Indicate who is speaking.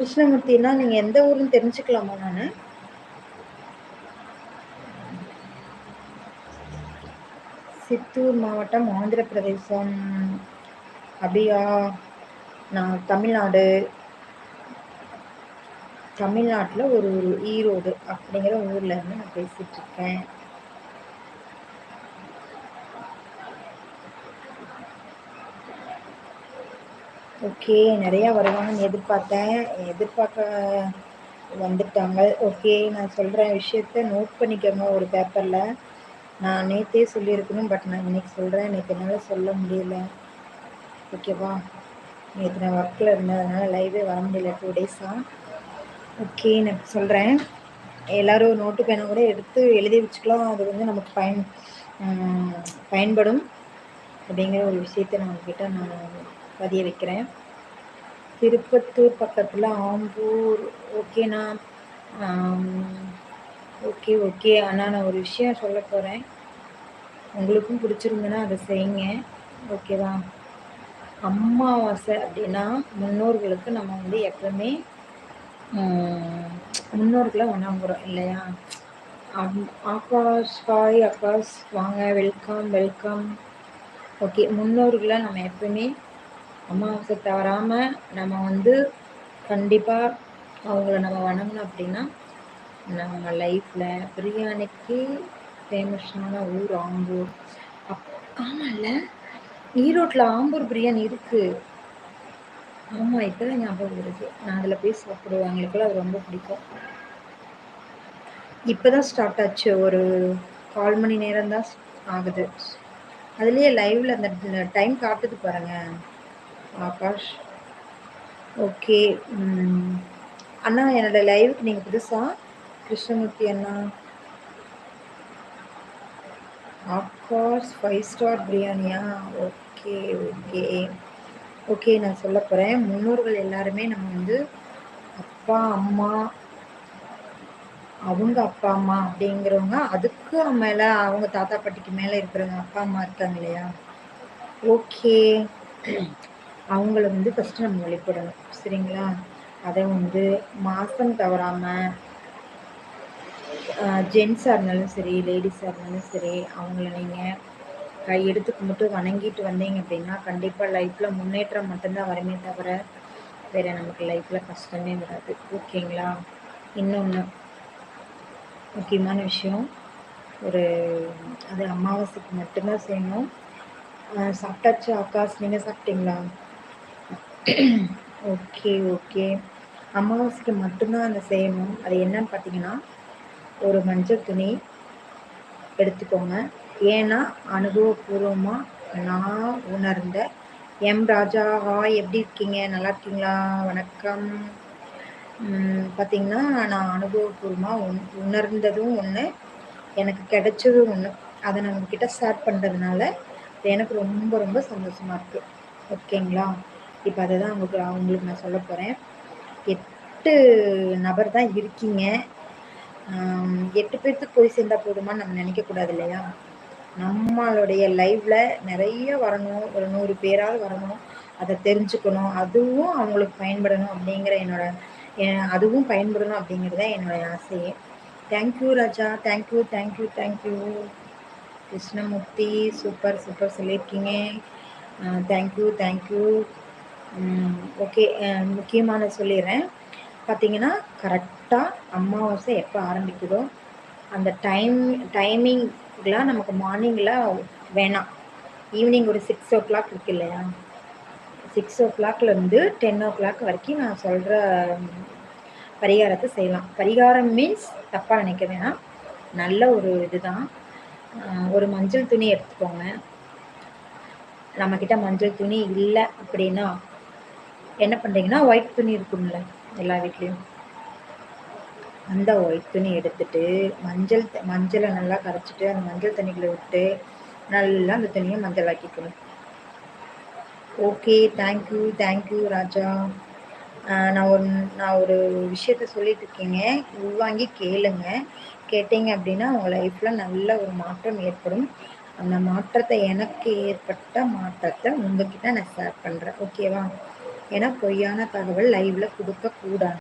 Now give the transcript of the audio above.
Speaker 1: கிருஷ்ணமூர்த்தினா நீங்க எந்த ஊருன்னு தெரிஞ்சுக்கலாமா நானு? சித்தூர் மாவட்டம், ஆந்திர பிரதேசம். அப்படியா? நான் தமிழ்நாட்டுல ஒரு ஈரோடு அப்படிங்கிற ஊர்ல இருந்து நான் பேசிட்டு இருக்கேன். ஓகே, நிறைய வருவாங்கன்னு எதிர்பார்க்க வந்துட்டாங்க. ஓகே, நான் சொல்ற விஷயத்த நோட் பண்ணிக்கோங்க ஒரு பேப்பர்ல. நான் நேத்தே சொல்லியிருக்கணும், பட் நான் இன்னைக்கு சொல்றேன். நேற்று என்னால் சொல்ல முடியல. ஓகேவா? நேற்று நான் ஒர்க்கில் இருந்ததுனால லைவே வர முடியல 2 டேஸாக. ஓகே, நான் சொல்கிறேன். எல்லோரும் நோட்டு பேனை கூட எடுத்து எழுதி வச்சுக்கலாம். அது வந்து நமக்கு பயன்படும் அப்படிங்கிற ஒரு விஷயத்த நான் உங்ககிட்ட நான் பதிய வைக்கிறேன். திருப்பத்தூர் பக்கத்தில் ஆம்பூர். ஓகேண்ணா. ஓகே ஓகே அண்ணா, நான் ஒரு விஷயம் சொல்ல போகிறேன். உங்களுக்கும் பிடிச்சிருந்துன்னா அதை செய்யுங்க. ஓகேவா? அமாவாசை அப்படின்னா முன்னோர்களுக்கு நம்ம வந்து எப்பவுமே முன்னோர்களை வணங்குறோம் இல்லையா? ஆகாஷ் ஹாய் ஆகாஷ், வாங்க, வெல்கம் வெல்கம். ஓகே, முன்னோர்களை நம்ம எப்பவுமே அமாவாசை தவறாமல் நம்ம வந்து கண்டிப்பாக அவங்கள நம்ம வணங்கணும். அப்படின்னா நம்ம லைஃப்பில் பிரியாணிக்கு ஃபேமஸான ஊர் ஆம்பூர். ஆமாம்ல, ஈரோட்டில் ஆம்பூர் பிரியாணி இருக்குது. ஆமாம், இப்போ தான் ஞாபகம் வருது. நான் அதில் போய் சாப்பிடுவேன். எங்களுக்குலாம் அது ரொம்ப பிடிக்கும். இப்போ தான் ஸ்டார்ட் ஆச்சு. ஒரு 1/4 மணி நேரம் தான் ஆகுது. அதுலேயே லைவில் அந்த டைம் காட்டுது பாருங்க ஆகாஷ். ஓகே அண்ணா, என்னோட லைவுக்கு நீங்கள் புதுசா? கிருஷ்ணமூர்த்தி அண்ணா. ஆகாஷ் 5 ஸ்டார் பிரியாணியா? ஓகே ஓகே ஓகே, நான் சொல்ல போகிறேன். முன்னோர்கள் எல்லாருமே நம்ம வந்து அப்பா அம்மா, அவங்க அப்பா அம்மா அப்படிங்கிறவங்க, அதுக்கு மேலே அவங்க தாத்தா பாட்டிக்கு மேலே இருக்கிறவங்க அப்பா அம்மா இருக்காங்க இல்லையா? ஓகே, அவங்கள வந்து ஃபஸ்ட்டு நம்ம வழிபடணும். சரிங்களா? அதை வந்து மாதம் தவறாமல் ஜென்ஸாக இருந்தாலும் சரி, லேடிஸாக இருந்தாலும் சரி, அவங்கள நீங்கள் கையெடுத்து கும்பிட்டு வணங்கிட்டு வந்தீங்க அப்படின்னா கண்டிப்பாக லைஃப்பில் முன்னேற்றம் மட்டும்தான் வருமே தவிர வேறு நமக்கு லைஃப்பில் கஷ்டமே வராது. ஓகேங்களா? இன்னொன்று முக்கியமான விஷயம், அது அமாவாசைக்கு மட்டும்தான் செய்யணும். சாப்பிட்டாச்சு ஆகாஷ், நீங்கள் சாப்பிட்டீங்களா? ஓகே ஓகே, அமாவாசைக்கு மட்டும்தான் அதை செய்யணும். அது என்னன்னு பார்த்தீங்கன்னா, ஒரு மஞ்சள் துணி எடுத்துக்கோங்க. ஏன்னா அனுபவபூர்வமாக நான் உணர்ந்த ராஜா, ஹாய், எப்படி இருக்கீங்க? நல்லா இருக்கீங்களா? வணக்கம். பார்த்தீங்கன்னா, நான் அனுபவபூர்வமாக உணர்ந்ததும் ஒன்று, எனக்கு கிடைச்சதும் ஒன்று. அதை நான் உங்ககிட்ட ஷேர் பண்ணுறதுனால எனக்கு ரொம்ப ரொம்ப சந்தோஷமாக இருக்குது. ஓகேங்களா? இப்போ அதை தான் அவங்களுக்கு நான் சொல்ல போகிறேன். 8 நபர் தான் இருக்கீங்க. 8 பேர்த்துக்கு போய் சேர்ந்தால் போதுமான்னு நம்ம நினைக்கக்கூடாது இல்லையா? நம்மளுடைய லைஃப்பில் நிறைய வரணும், ஒரு 100 பேராவது வரணும், அதை தெரிஞ்சுக்கணும், அதுவும் அவங்களுக்கு பயன்படணும் அப்படிங்கிற அதுவும் பயன்படணும் அப்படிங்கிறது தான் என்னுடைய ஆசையே. Thank you Raja, thank you thank you thank you. Krishnamurthy, super super சொல்லியிருக்கீங்க. Thank you thank you. ஓகே, முக்கியமான சொல்லிடுறேன். பார்த்தீங்கன்னா, கரெக்டாக அமாவாசை எப்போ ஆரம்பிக்குதோ அந்த டைமிங்லாம் நமக்கு மார்னிங்கில் வேணாம். ஈவினிங் ஒரு 6:00 இருக்கு இல்லையா? 6:00 10:00 வரைக்கும் நான் சொல்கிற பரிகாரத்தை செய்யலாம். பரிகாரம் மீன்ஸ் தப்பாக நினைக்க வேணாம், நல்ல ஒரு இதுதான். ஒரு மஞ்சள் துணி எடுத்துக்கோங்க. நம்மக்கிட்ட மஞ்சள் துணி இல்லை அப்படின்னா என்ன பண்ணுறீங்கன்னா, ஒயிட் துணி இருக்கும்ல எல்லா வீட்லேயும், அந்த ஒயிட் துணி எடுத்துட்டு மஞ்சளை நல்லா கரைச்சிட்டு அந்த மஞ்சள் தண்ணிக்குள்ளே விட்டு நல்லா அந்த துணியை மஞ்சள் ஆக்கிக்கணும். ஓகே, தேங்க்யூ தேங்க்யூ ராஜா. நான் ஒரு விஷயத்த சொல்லிட்டு இருக்கீங்க, உள்வாங்கி கேளுங்க. கேட்டீங்க அப்படின்னா உங்கள் லைஃப்பில் நல்ல ஒரு மாற்றம் ஏற்படும். அந்த மாற்றத்தை, எனக்கு ஏற்பட்ட மாற்றத்தை உங்ககிட்ட நான் ஷேர் பண்ணுறேன். ஓகேவா? ஏன்னா பொய்யான தகவல் லைவ்ல கொடுக்கக்கூடாது.